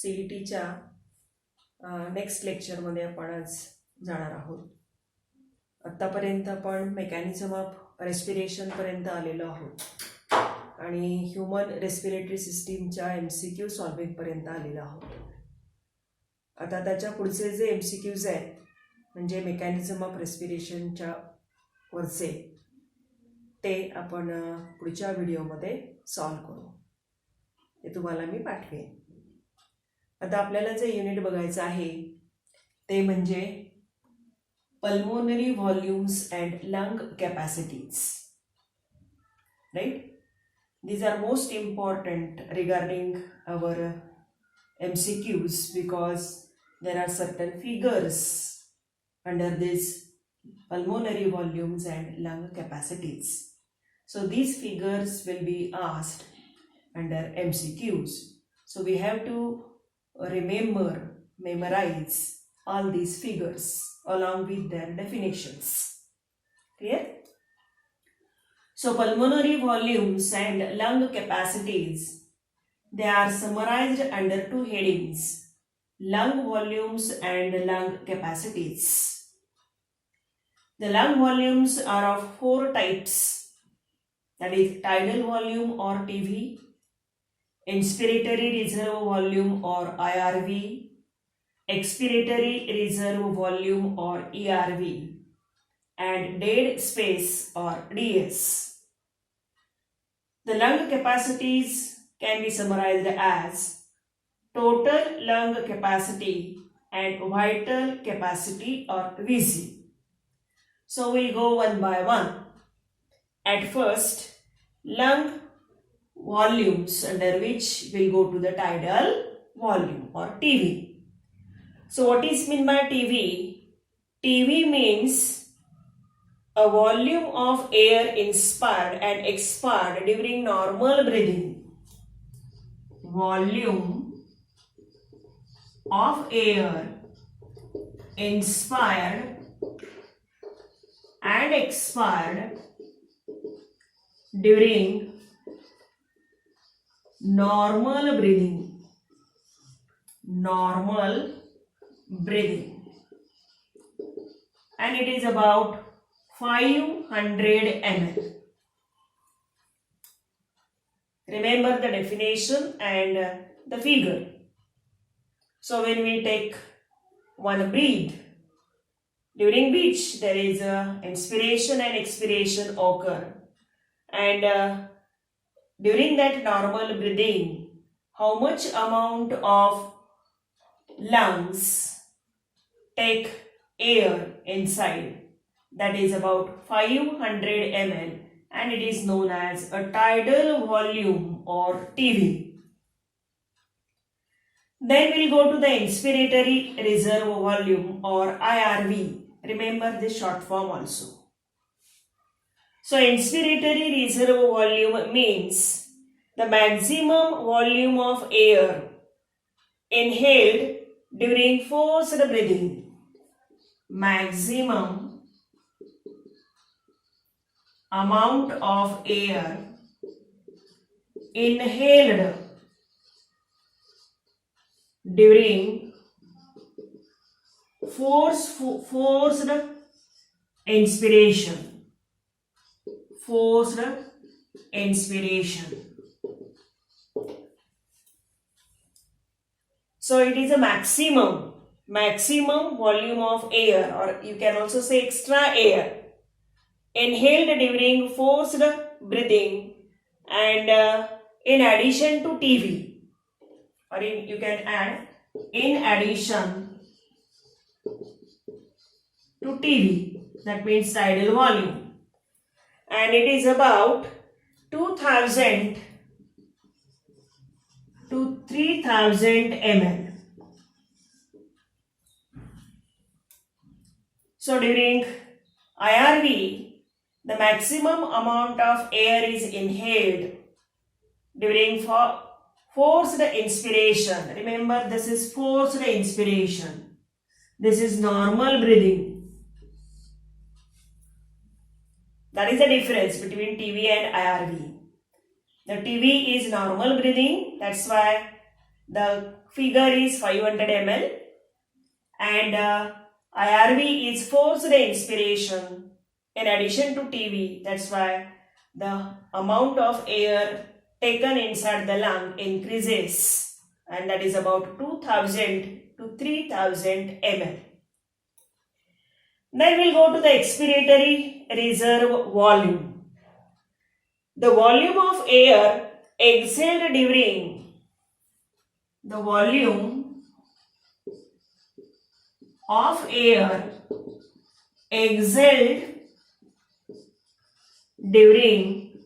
CETच्या next लेक्चरमध्ये आपण आज जाणार आहोत. आत्तापर्यंत आपण मेकॅनिझम ऑफ रेस्पिरेशनपर्यंत आलेलो आहोत आणि ह्युमन रेस्पिरेटरी सिस्टीमच्या MCQ सॉल्विंगपर्यंत आलेलो आहोत. आता त्याच्या पुढचे जे MCQज आहेत म्हणजे मेकॅनिझम ऑफ रेस्पिरेशनच्या वरचे ते आपण पुढच्या व्हिडिओमध्ये सॉल्व करू. ते तुम्हाला मी पाठवेन. आता आपल्याला जे युनिट बघायचं आहे ते म्हणजे pulmonary volumes and lung capacities. Right, these are most important regarding our MCQs because there are certain figures under this pulmonary volumes and lung capacities. So these figures will be asked under MCQs. So we have to memorize all these figures along with their definitions. Clear? So pulmonary volumes and lung capacities, they are summarized under two headings: lung volumes and lung capacities. The lung volumes are of four types, that is tidal volume or TV, inspiratory reserve volume or IRV, expiratory reserve volume or ERV, and dead space or DS. The lung capacities can be summarized as total lung capacity and vital capacity or VC. So we'll go one by one. At first, lung volumes, under which we'll go to the tidal volume or TV. So what is meant by TV? TV means a volume of air inspired and expired during normal breathing. Volume of air inspired and expired during normal breathing. Normal breathing. And it is about 500 ml. Remember the definition and the figure. So when we take one breath, during which there is a inspiration and expiration occur, and during that normal breathing, how much amount of lungs take air inside? That is about 500 ml, and it is known as a tidal volume or TV. Then we'll go to the inspiratory reserve volume or IRV. Remember this short form also. So inspiratory reserve volume means the maximum volume of air inhaled during forced breathing. Maximum amount of air inhaled during forced inspiration. Forced inspiration. So it is a maximum volume of air, or you can also say extra air, inhaled during forced breathing, and in addition to TV, or you can add in addition to TV, that means tidal volume, and it is about 2000 to 3000 ml. So during IRV, the maximum amount of air is inhaled during forced inspiration. Remember, this is forced inspiration. This is normal breathing. That is the difference between TV and IRV. The TV is normal breathing. That's why the figure is 500 ml and IRV is forced inspiration in addition to TB. That's why the amount of air taken inside the lung increases, and that is about 2000 to 3000 ml. Then we'll go to the expiratory reserve volume. The volume of air exhaled during the volume of air exhaled during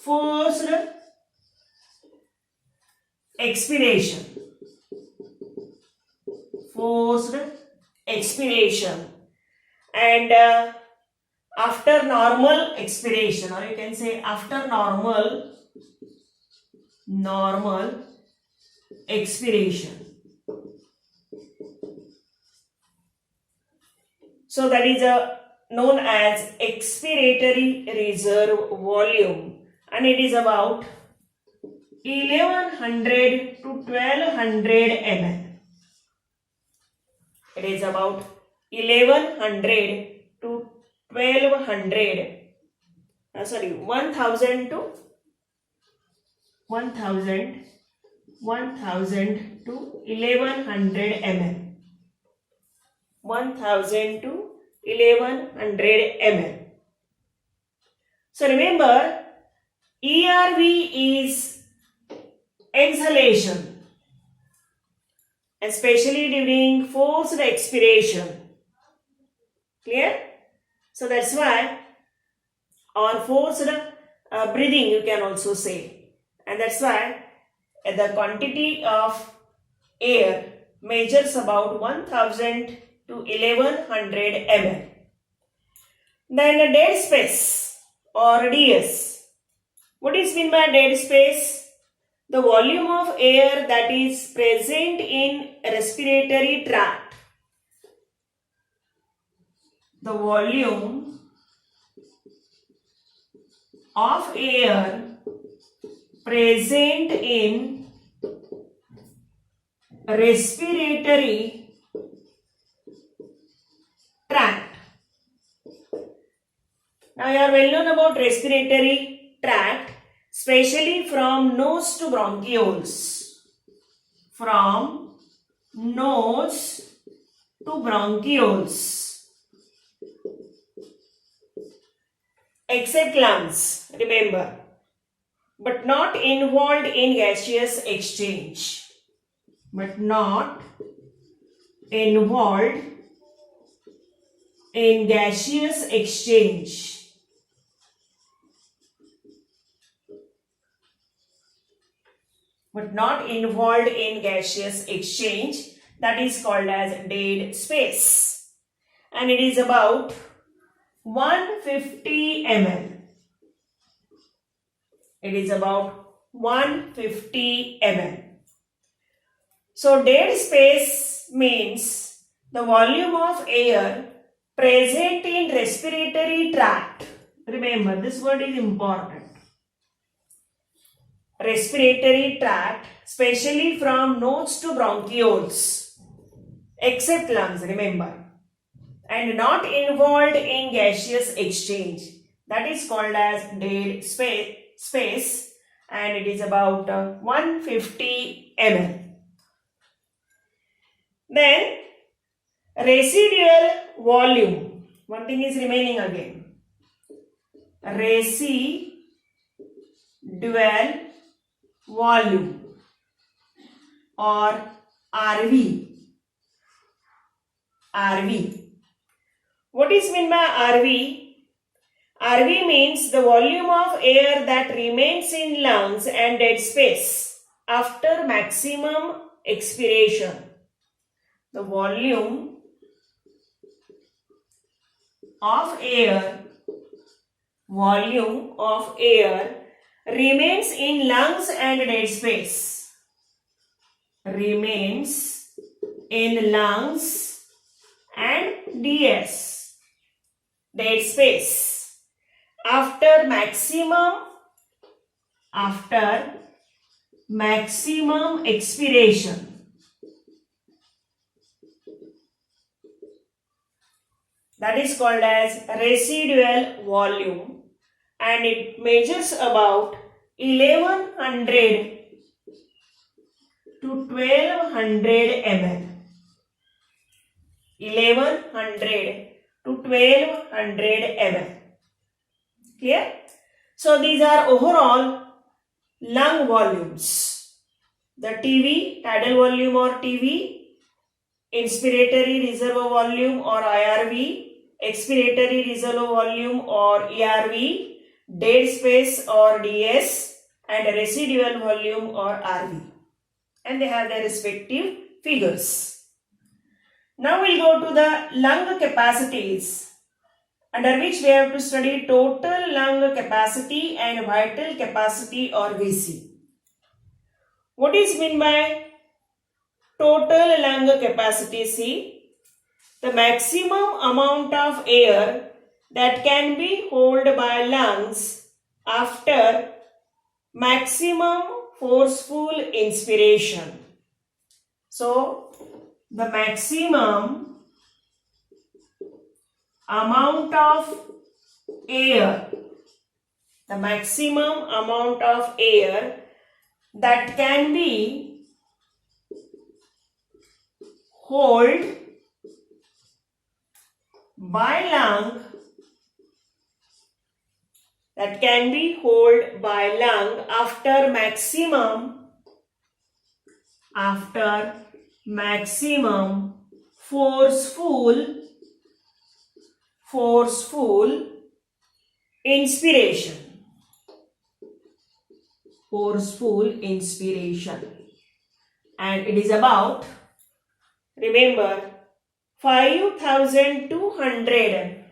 forced expiration. Forced expiration. And after normal expiration, or you can say after normal expiration. So that is known as expiratory reserve volume, and it is about 1100 to 1200 ml. It is about 1100 to 1200, 1000 to 1100 ml. 1000 to 1100 ml. So remember, ERV is exhalation, especially during forced expiration. Clear? So that's why, or forced breathing you can also say, and that's why the quantity of air measures about 1000 to 1100 ml. Then a dead space or DS. What is meant by dead space? The volume of air that is present in respiratory tract. The volume of air present in respiratory tract. Now you are well known about respiratory tract, especially from nose to bronchioles. From nose to bronchioles. Except lungs, remember, but not involved in gaseous exchange. But not involved in gaseous exchange. But not involved in gaseous exchange, that is called as dead space, and it is about 150 ml. It is about 150 ml. So dead space means the volume of air present in respiratory tract. Remember, this word is important. Respiratory tract, especially from nose to bronchioles, except lungs, remember, and not involved in gaseous exchange. That is called as dead space, and it is about 150 ml. Then residual volume. One thing is remaining again. Residual volume or RV. What is meant by RV? RV means the volume of air that remains in lungs and dead space after maximum expiration. The volume of air remains in lungs and dead space. Remains in lungs and DS, dead space, after maximum maximum expiration. That is called as residual volume, and it measures about 1100 to 1200 ml. 1100 to 1200 ml. Clear? So these are overall lung volumes. The TV, tidal volume or TV, inspiratory reservoir volume or IRV, expiratory reservoir volume or ERV, dead space or DS, and residual volume or RV. And they have their respective figures. Now we'll go to the lung capacities, under which we have to study total lung capacity and vital capacity or VC. What is meant by total lung capacity? See, the maximum amount of air that can be held by lungs after maximum forceful inspiration. So, the maximum amount of air, that can be held by lung, after maximum forceful inspiration. And it is about, remember, 5200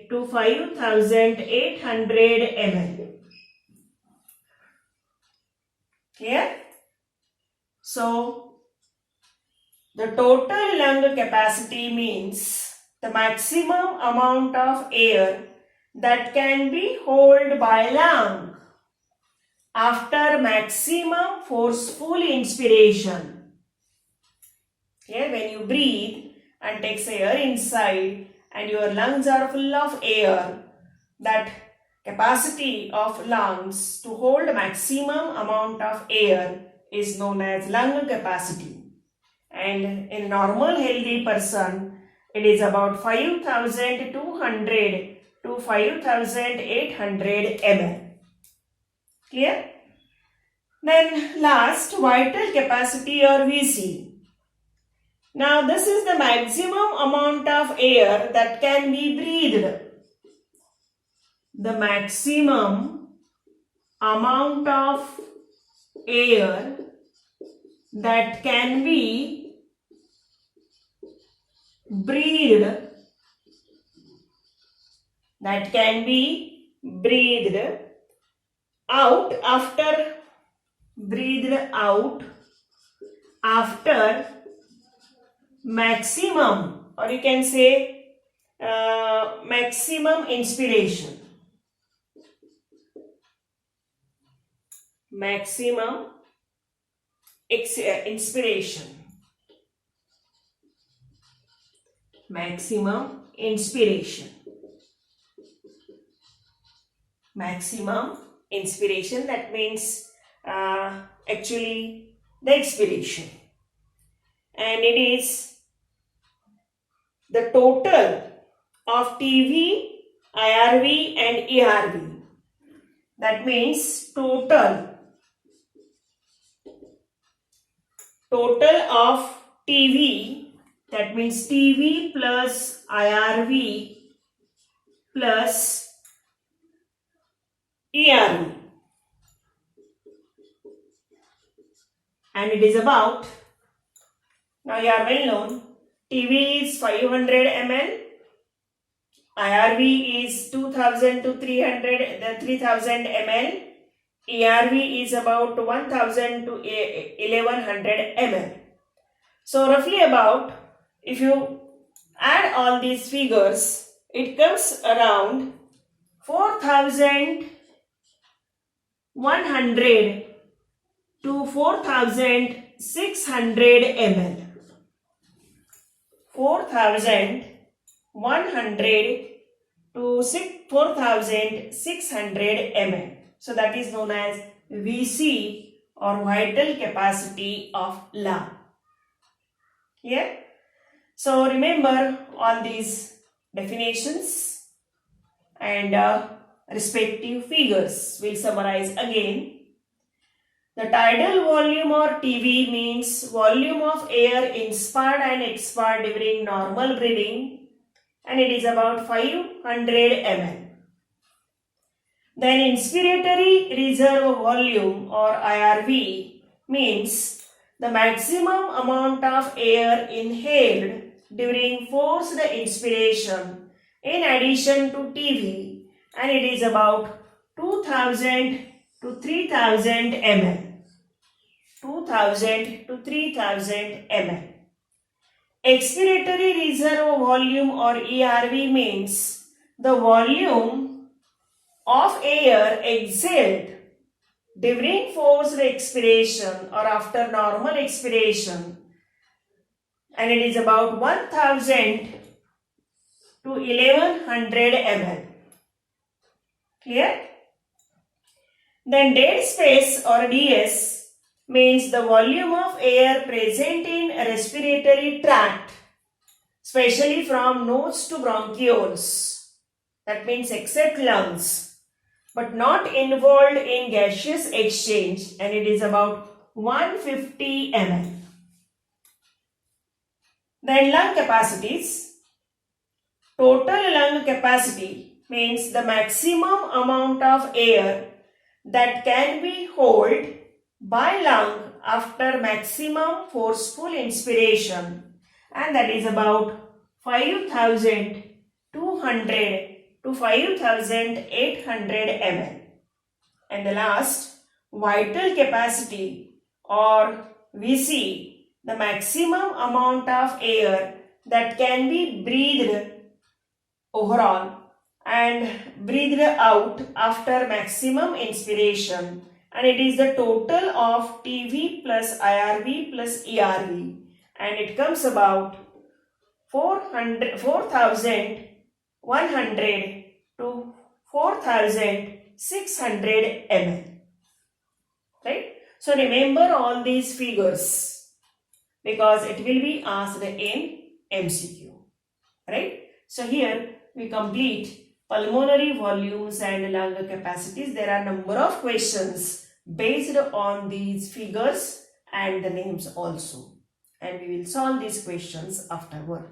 to 5800 ml. Clear? So, the total lung capacity means the maximum amount of air that can be held by lung after maximum forceful inspiration. Okay, when you breathe and takes air inside and your lungs are full of air, that capacity of lungs to hold maximum amount of air is known as lung capacity. And in normal healthy person, it is about 5200 to 5800 ml. Clear? Then last, vital capacity or VC. Now this is the maximum amount of air that can be breathed. The maximum amount of air that can be breathed, out after maximum, or you can say maximum inspiration. Maximum inspiration. Maximum inspiration, that means actually the expiration. And it is the total of TV, IRV and ERV. That means total of TV, that means TV plus IRV plus ERV, and it is about, now you are well known, TV is 500 ml, IRV is 2000 to 3000 ml, ERV is about 1000 to 1100 ml. So roughly about, if you add all these figures, it comes around 4000 100 to 4,600 ml. 4,100 to 4,600 ml. So that is known as VC or vital capacity of lung. Here. So remember all these definitions and respective figures. We'll summarize again. The tidal volume or TV means volume of air inspired and expired during normal breathing, and it is about 500 ml. Then inspiratory reserve volume or IRV means the maximum amount of air inhaled during forced inspiration in addition to TV, and it is about 2000 to 3000 ml. 2000 to 3000 ml. Expiratory reserve volume or ERV means the volume of air exhaled during forced expiration or after normal expiration, and it is about 1000 to 1100 ml. Clear? Then dead space or DS means the volume of air present in respiratory tract, especially from nose to bronchioles, that means except lungs, but not involved in gaseous exchange, and it is about 150 ml. Then lung capacities. Total lung capacity means the maximum amount of air that can be held by lung after maximum forceful inspiration, and that is about 5,200 to 5,800 ml. And the last, vital capacity or VC, the maximum amount of air that can be breathed overall and breathed out after maximum inspiration, and it is the total of TV plus IRV plus ERV, and it comes about 4,100 to 4,600 ml. Right? So remember all these figures because it will be asked in MCQ. Right? So here we complete pulmonary volumes and lung capacities. There are number of questions based on these figures and the names also, and we will solve these questions afterward.